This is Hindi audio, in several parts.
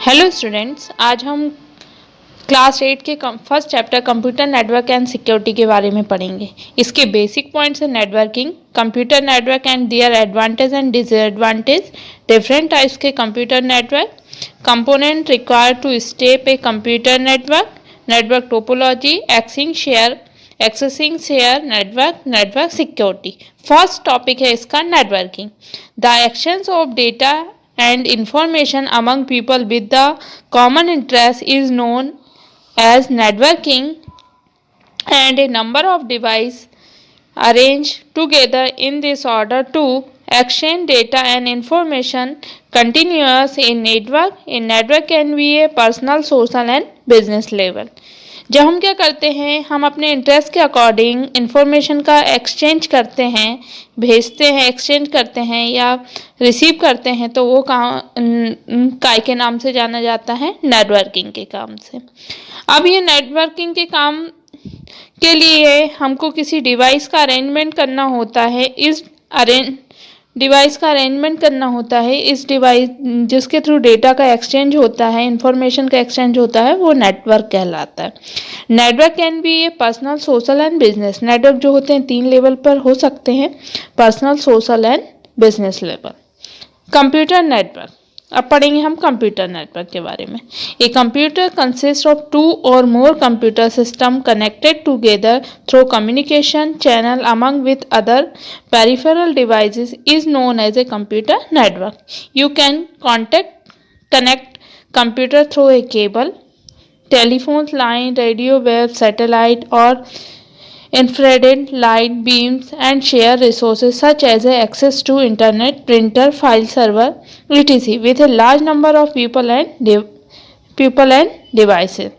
हेलो स्टूडेंट्स, आज हम क्लास 8 के first chapter computer network and security के बारे में पढ़ेंगे। इसके बेसिक पॉइंट्स हैं networking, computer network and their advantage and disadvantage, different types के computer network, component required to step a computer network, network topology, accessing share network, network security. First topic है इसका networking. The exchange of data and information among people with the common interest is known as networking, and a number of devices arranged together in this order to exchange data and information continuous in network. A network can be a personal, social and business level. जब हम क्या करते हैं, हम अपने इंटरेस्ट के अकॉर्डिंग इंफॉर्मेशन का एक्सचेंज करते हैं, भेजते हैं, एक्सचेंज करते हैं या रिसीव करते हैं, तो वो काय के नाम से जाना जाता है, नेटवर्किंग के काम से। अब ये नेटवर्किंग के काम के लिए हमको किसी डिवाइस का अरेंजमेंट करना होता है। इस डिवाइस जिसके थ्रू डेटा का एक्सचेंज होता है, इंफॉर्मेशन का एक्सचेंज होता है, वो नेटवर्क कहलाता है। Network can B A personal, social and business. Network जो होते हैं 3 लेवल पर हो सकते हैं, personal, social and business level. Computer network, अब पढ़ेंगे हम कंप्यूटर नेटवर्क के बारे में। ए कंप्यूटर कंसिस्ट ऑफ 2 और more computer system connected together through communication channel among with other peripheral devices is known as a computer network. You can connect computer through a cable, telephone line, radio wave, satellite और infrared light beams and share resources such as access to internet, printer, file server, etc. with a large number of people and devices.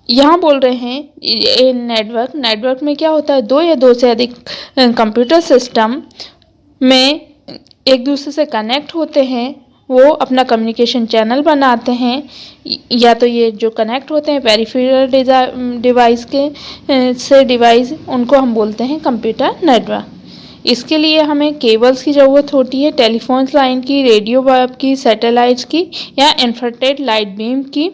यहाँ बोल रहे हैं नेटवर्क में क्या होता है, 2 या 2 से अधिक कंप्यूटर सिस्टम में एक दूसरे से कनेक्ट होते हैं, वो अपना कम्युनिकेशन चैनल बनाते हैं, या तो ये जो कनेक्ट होते हैं पेरिफेरल डिवाइस डिवाइस, उनको हम बोलते हैं कंप्यूटर नेटवर्क। इसके लिए हमें केबल्स की ज़रूरत होती है, टेलीफोन लाइन की, रेडियो वेव की, सैटेलाइट्स की या इंफ्रारेड लाइट बीम की,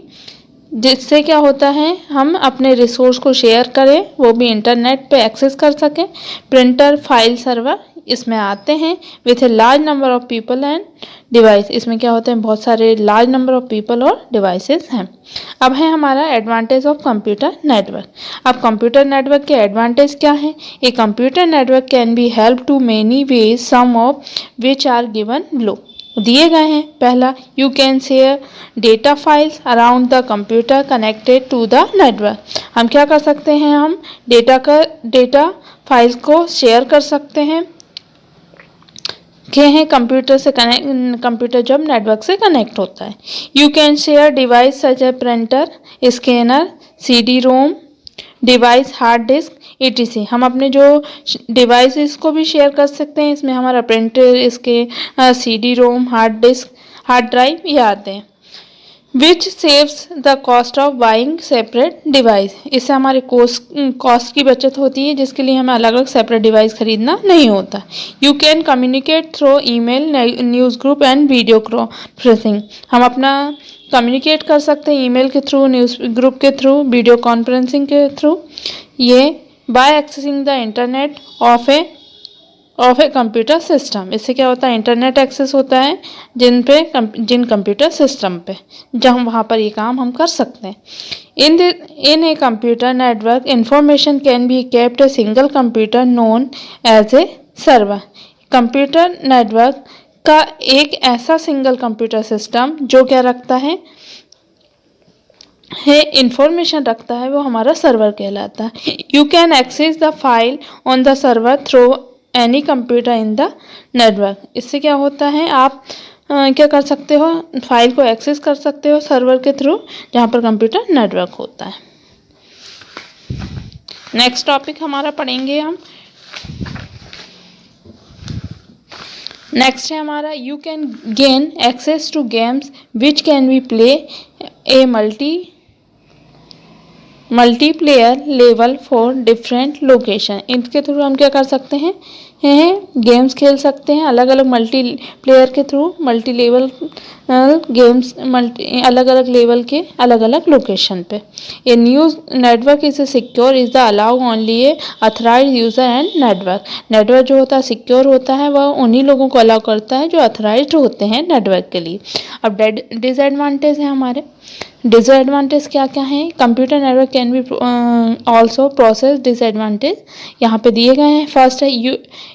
जिससे क्या होता है, हम अपने रिसोर्स को शेयर करें, वो भी इंटरनेट पे एक्सेस कर सकें। प्रिंटर, फाइल सर्वर इसमें आते हैं। With a large number of people and device, इसमें क्या होते हैं, बहुत सारे लार्ज नंबर ऑफ पीपल और डिवाइसेस हैं। अब है हमारा एडवांटेज ऑफ कंप्यूटर नेटवर्क। अब कंप्यूटर नेटवर्क के एडवांटेज क्या है? A computer network can be help to many ways, some of which are given below, दिए गए हैं। पहला, you can share data files around the computer connected to the network. हम क्या कर सकते हैं, हम डेटा फाइल्स को शेयर कर सकते हैं कंप्यूटर जब नेटवर्क से कनेक्ट होता है। You can share device such a printer, scanner, CD ROM device, hard disk, etc. हम अपने जो डिवाइस को भी शेयर कर सकते हैं। इसमें हमारा प्रिंटर, इसके CD ROM, hard disk, hard drive ये आते हैं। Which saves the cost of buying separate device, इससे हमारे कॉस्ट की बचत होती है, जिसके लिए हमें अलग अलग सेपरेट डिवाइस खरीदना नहीं होता। You can communicate through email, news group and video conferencing. हम अपना कम्युनिकेट कर सकते हैं ईमेल के थ्रू, न्यूज़ ग्रुप के थ्रू, वीडियो कॉन्फ्रेंसिंग के थ्रू। ये by accessing the internet of a computer system, इससे क्या होता है, इंटरनेट एक्सेस होता है जिन कंप्यूटर सिस्टम पे, जहाँ वहाँ पर ये काम हम कर सकते हैं। In a computer network information can be kept a single computer known as a server. Computer network का एक ऐसा सिंगल कंप्यूटर सिस्टम जो क्या रखता है इंफॉर्मेशन रखता है, वो हमारा सर्वर कहलाता है। You can access the file on the server through any computer in the network. इससे क्या होता है, आप क्या कर सकते हो, फाइल को एक्सेस कर सकते हो सर्वर के थ्रू, जहाँ पर कंप्यूटर नेटवर्क होता है। नेक्स्ट टॉपिक हमारा पढ़ेंगे हम। नेक्स्ट है हमारा, you can gain access to games which can be play a multiplayer level for different location. इनके थ्रू हम क्या कर सकते हैं, गेम्स खेल सकते हैं अलग अलग मल्टी प्लेयर के थ्रू, मल्टी लेवल गेम्स, अलग अलग लेवल के अलग अलग लोकेशन पे। A news network is secure is the allow only a authorise user and network. Network जो होता है सिक्योर होता है, वह उन्हीं लोगों को अलाउ करता है जो अथराइज्ड होते हैं नेटवर्क के लिए। अब डिसएडवांटेज है हमारे। डिसएडवांटेज क्या क्या है? Computer network can be also process disadvantage यहाँ पे दिए गए हैं। फर्स्ट है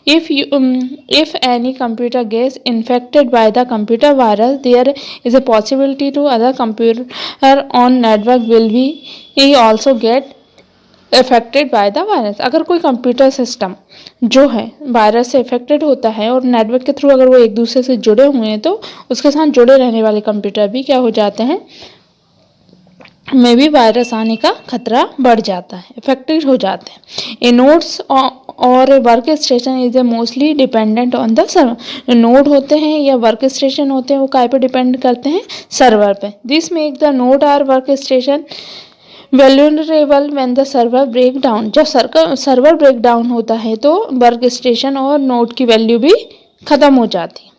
if any computer gets infected by the computer virus there is a possibility to other computer on network will be also get affected by the virus. अगर कोई कंप्यूटर सिस्टम जो है वायरस से इफेक्टेड होता है और नेटवर्क के थ्रू अगर वो एक दूसरे से जुड़े हुए हैं तो उसके साथ जुड़े रहने वाले कंप्यूटर भी क्या हो जाते हैं, में भी वायरस आने का खतरा बढ़ जाता है, इफेक्टेड हो जाते हैं। ए नोड्स और work station is a mostly dependent on the server. Node होते हैं या वर्क स्टेशन होते हैं वो काय पे डिपेंड करते हैं? सर्वर पे। This make the node or work station vulnerable when the server break down. जब सर्वर ब्रेक डाउन होता है तो वर्क स्टेशन और नोड की वैल्यू भी खत्म हो जाती है।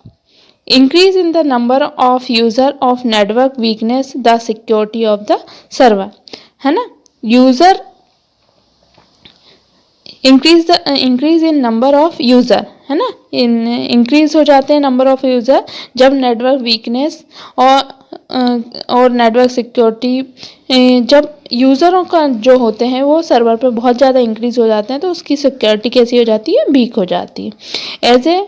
Increase in the number of user of network weakness the security of the server, है ना। User increase in number of user, है ना, इंक्रीज हो जाते हैं नंबर ऑफ यूजर जब नेटवर्क वीकनेस और नेटवर्क सिक्योरिटी, जब यूज़रों का जो होते हैं वो सर्वर पे बहुत ज़्यादा इंक्रीज हो जाते हैं तो उसकी सिक्योरिटी कैसी हो जाती है? वीक हो जाती है।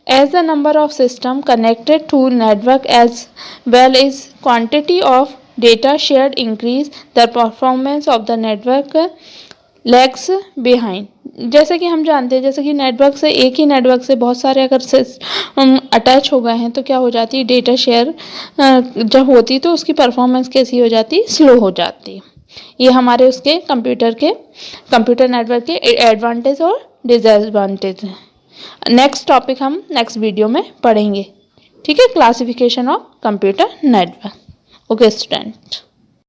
As the number of system connected to network as well as quantity of data shared increase, the performance of the network lags behind। जैसे कि हम जानते हैं, जैसे कि नेटवर्क से एक ही नेटवर्क से बहुत सारे अगर अटैच हो गए हैं तो क्या हो जाती है? डेटा शेयर जब होती है तो उसकी परफॉर्मेंस कैसी हो जाती है? स्लो हो जाती है। ये हमारे उसके कंप्यूटर नेटवर्क के एडवांटेज और डिसएडवांटेज हैं। नेक्स्ट टॉपिक हम नेक्स्ट वीडियो में पढ़ेंगे, ठीक है। Classification of computer network. Okay student.